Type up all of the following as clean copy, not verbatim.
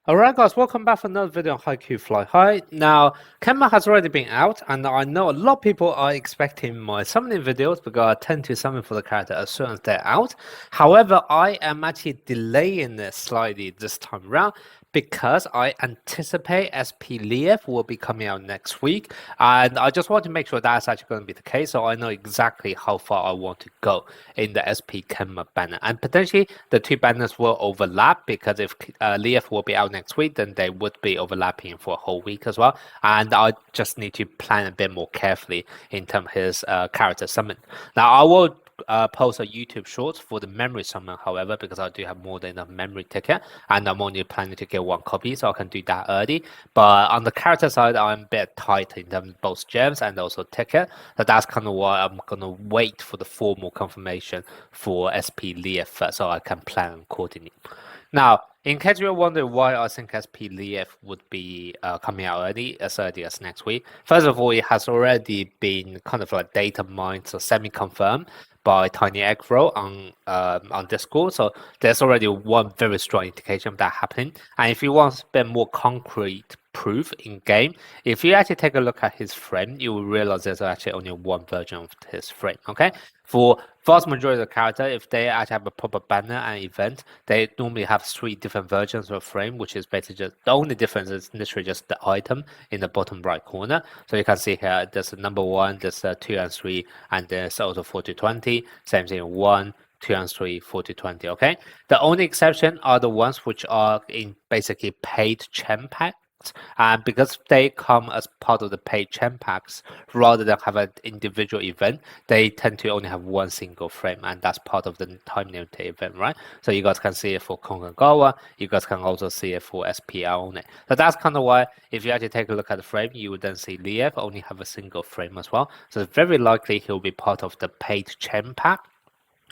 Alright guys, welcome back for another video on HAIKYU Fly High. Now, KMA has already been out, and I know a lot of people are expecting my summoning videos because I tend to summon for the character as soon as they're out. However, I am actually delaying it slightly this time around because I anticipate SP Lev will be coming out next week, and I just want to make sure that's actually going to be the case, so I know exactly how far I want to go in the SP KMA banner. And potentially the two banners will overlap because if Lev will be out next week, then they would be overlapping for a whole week as well. And I just need to plan a bit more carefully in terms of his character summon. Now I will post a YouTube shorts for the memory summon, however, because I do have more than enough memory ticket, and I'm only planning to get one copy, so I can do that early. But on the character side, I'm a bit tight in terms of both gems and also ticket. So that's kind of why I'm gonna wait for the formal confirmation for SP Lev first, so I can plan accordingly. Now, in case you're wondering why I think SP Lev would be coming out early as next week, first of all, it has already been kind of like data mined, so semi-confirmed by Tiny Aggro on Discord. So there's already one very strong indication of that happening. And if you want a bit more concrete proof in game, if you actually take a look at his frame, you will realize there's actually only one version of his frame. Okay, for vast majority of the character, if they actually have a proper banner and event, they normally have 3 different versions of frame, which is basically just the only difference is literally just the item in the bottom right corner. So you can see here there's a number 1, there's 2 and 3, and there's also 4 to 20. Same thing, 1, 2 and 3, 4 to 20. Okay, the only exception are the ones which are in basically paid gem pack. And because they come as part of the paid gem packs rather than have an individual event, they tend to only have one single frame, and that's part of the time limited event, right? So you guys can see it for Konkangawa, you guys can also see it for SPL only. So that's kind of why if you actually take a look at the frame, you would then see Lev only have a single frame as well. So it's very likely he'll be part of the paid gem pack.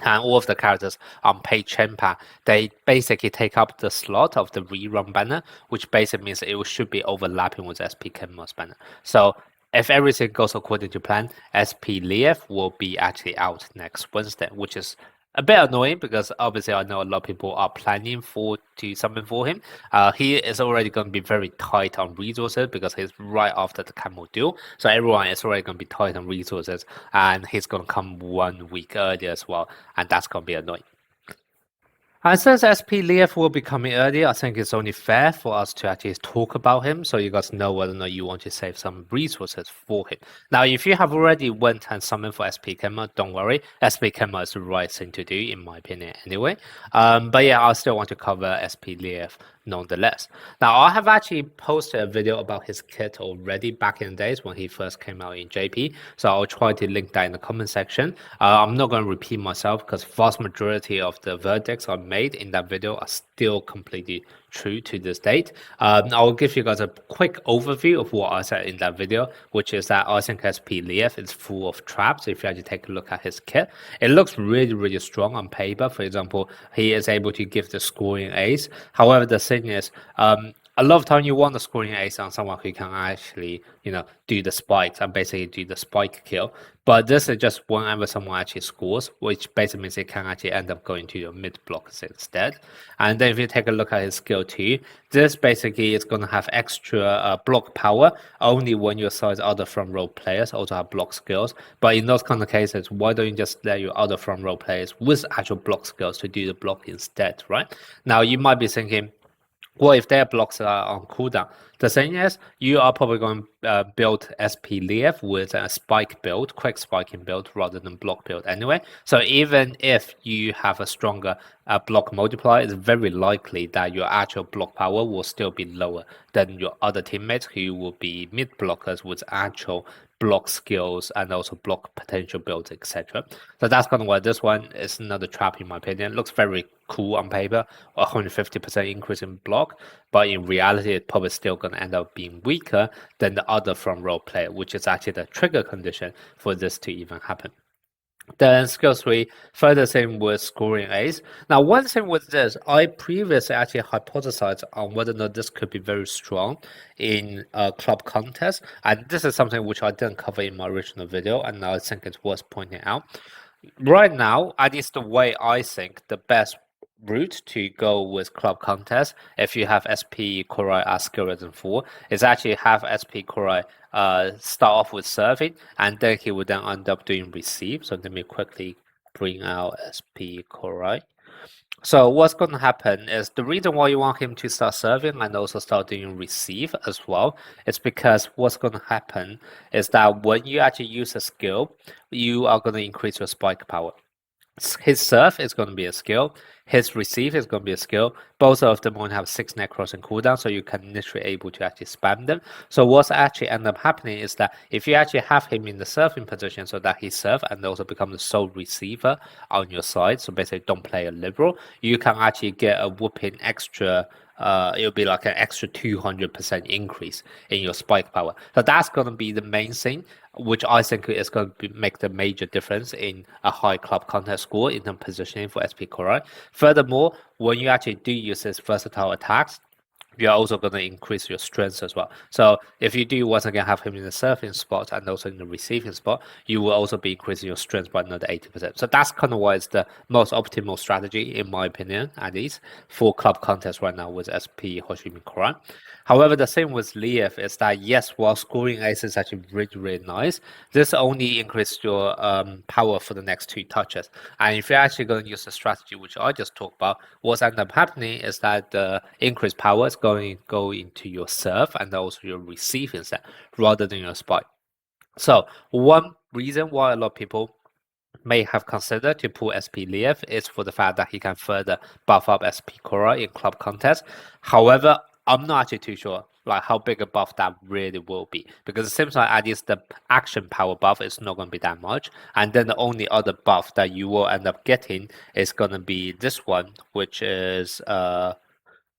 And all of the characters on paid Champa, they basically take up the slot of the rerun banner, which basically means it should be overlapping with SP KMA's banner. So if everything goes according to plan, SP Lev will be actually out next Wednesday, which is a bit annoying because obviously I know a lot of people are planning to summon for him. He is already going to be very tight on resources because he's right after the Camel duel. So everyone is already going to be tight on resources, and he's going to come 1 week earlier as well, and that's going to be annoying. And since SP Lev will be coming earlier, I think it's only fair for us to actually talk about him so you guys know whether or not you want to save some resources for him. Now, if you have already went and summoned for SP KMA, don't worry. SP KMA is the right thing to do, in my opinion, anyway. But yeah, I still want to cover SP Lev nonetheless. Now, I have actually posted a video about his kit already back in the days when he first came out in JP, so I'll try to link that in the comment section. I'm not going to repeat myself because vast majority of the verdicts I made in that video are still completely true to this date. I'll give you guys a quick overview of what I said in that video, which is that I think SP Lev is full of traps. If you actually take a look at his kit, it looks really strong on paper. For example, he is able to give the scoring ace. However, the thing is, a lot of time you want the scoring ace on someone who can actually, do the spikes and basically do the spike kill. But this is just whenever someone actually scores, which basically means it can actually end up going to your mid blockers instead. And then if you take a look at his skill 2, this basically is going to have extra block power only when your side's other front row players also have block skills. But in those kind of cases, why don't you just let your other front row players with actual block skills to do the block instead, right? Now you might be thinking, well, if their blocks are on cooldown, the thing is, you are probably going to build SP Lev with a spike build, quick spiking build, rather than block build anyway. So even if you have a stronger block multiplier, it's very likely that your actual block power will still be lower than your other teammates who will be mid blockers with actual block skills and also block potential builds, etc. So that's kind of why this one is another trap in my opinion. It looks very cool on paper, 150% increase in block, but in reality it's probably still going to end up being weaker than the other front row player, which is actually the trigger condition for this to even happen. Then skill 3, further same with scoring ace. Now, one thing with this, I previously actually hypothesized on whether or not this could be very strong in a club contest, and this is something which I didn't cover in my original video, and I think it's worth pointing out. Right now, at least the way I think the best route to go with club contest if you have SP Korai as skill resin 4 is actually have SP Korai start off with serving and then he would then end up doing receive. So let me quickly bring out SP Korai. So what's going to happen is the reason why you want him to start serving and also start doing receive as well is because what's going to happen is that when you actually use a skill, you are going to increase your spike power. His serve is going to be a skill. His receive is going to be a skill. Both of them only have 6 net crossing cooldown, so you can literally able to actually spam them. So what's actually end up happening is that if you actually have him in the serving position so that he serve and also become the sole receiver on your side, so basically don't play a liberal, you can actually get a whooping extra it'll be like an extra 200% increase in your spike power. So that's going to be the main thing, which I think is going to make the major difference in a high club contest score in terms of positioning for SP Korai. Furthermore, when you actually do use this versatile attacks, you're also going to increase your strength as well. So if you do once again have him in the surfing spot and also in the receiving spot, you will also be increasing your strength by another 80%. So that's kind of why it's the most optimal strategy, in my opinion, at least, for club contest right now with SP Hoshimi Koran. However, the same with Lev is that yes, while scoring ace is actually really, really nice, this only increases your power for the next 2 touches. And if you're actually going to use the strategy which I just talked about, what's end up happening is that the increased power is going to go into your serve and also your receive instead, rather than your spike. So one reason why a lot of people may have considered to pull SP Lev is for the fact that he can further buff up SP Korra in club contest. However, I'm not actually too sure like how big a buff that really will be, because it seems like at least the action power buff is not going to be that much, and then the only other buff that you will end up getting is going to be this one, which is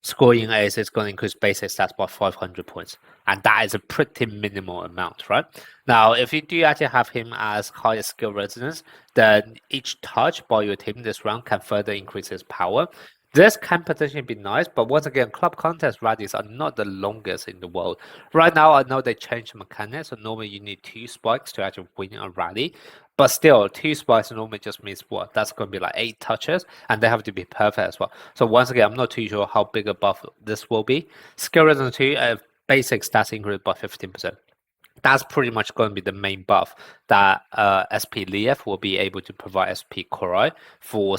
scoring ace is going to increase basic stats by 500 points. And that is a pretty minimal amount, right? Now, if you do actually have him as higher skill resonance, then each touch by your team this round can further increase his power. This can potentially be nice, but once again, club contest rallies are not the longest in the world. Right now, I know they changed the mechanics, so normally you need 2 spikes to actually win a rally. But still, 2 spikes normally just means what? That's going to be like 8 touches, and they have to be perfect as well. So once again, I'm not too sure how big a buff this will be. Skill resonance 2, basic stats increased by 15%. That's pretty much going to be the main buff that SP Lev will be able to provide SP Korai for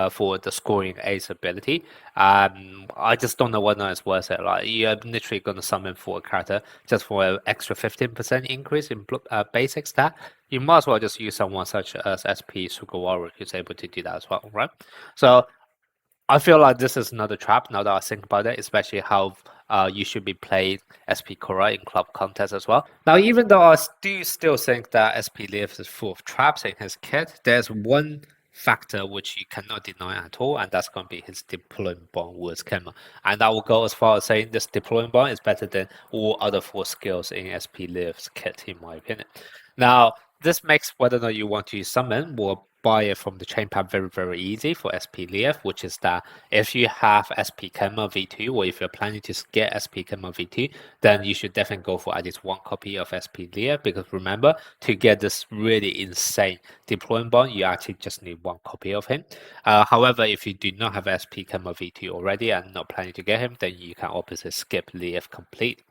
for the scoring ace ability. I just don't know whether it's worth it. Like you're literally going to summon for a character just for an extra 15% increase in basic stat. You might as well just use someone such as SP Sugawara who's able to do that as well, right? So I feel like this is another trap now that I think about it, especially how you should be playing SP Korra in club contest as well. Now, even though I do still think that SP Lev is full of traps in his kit, there's one factor which you cannot deny at all, and that's going to be his deployment bond with KMA. And I will go as far as saying this deployment bond is better than all other 4 skills in SP Lev's kit, in my opinion. Now, this makes whether or not you want to summon or buy it from the chain pad very, very easy for SP Lev, which is that if you have SP KMA V2 or if you're planning to get SP KMA V2, then you should definitely go for at least 1 copy of SP Lev, because remember, to get this really insane deployment bond, you actually just need 1 copy of him. However, if you do not have SP KMA V2 already and not planning to get him, then you can obviously skip Lev complete.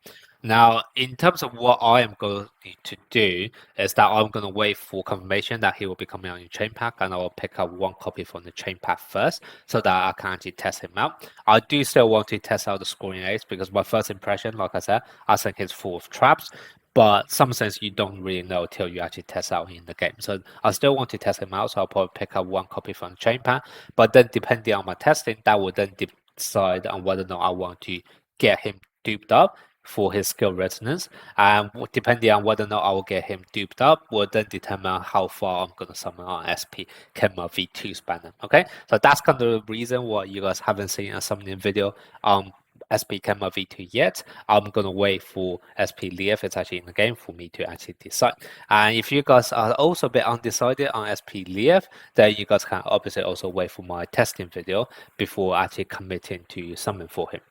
Now, in terms of what I am going to do, is that I'm going to wait for confirmation that he will be coming on your chain pack, and I will pick up 1 copy from the chain pack first so that I can actually test him out. I do still want to test out the scoring ace because my first impression, like I said, I think he's full of traps. But some sense you don't really know till you actually test out in the game. So I still want to test him out, so I'll probably pick up 1 copy from the chain pack. But then depending on my testing, that will then decide on whether or not I want to get him duped up for his skill resonance, and depending on whether or not I will get him duped up will then determine how far I'm going to summon on SP KMA V2 spanner. Okay, so that's kind of the reason why you guys haven't seen a summoning video on SP KMA V2 yet. I'm going to wait for SP Lev it's actually in the game for me to actually decide. And if you guys are also a bit undecided on SP Lev, then you guys can obviously also wait for my testing video before actually committing to summon for him.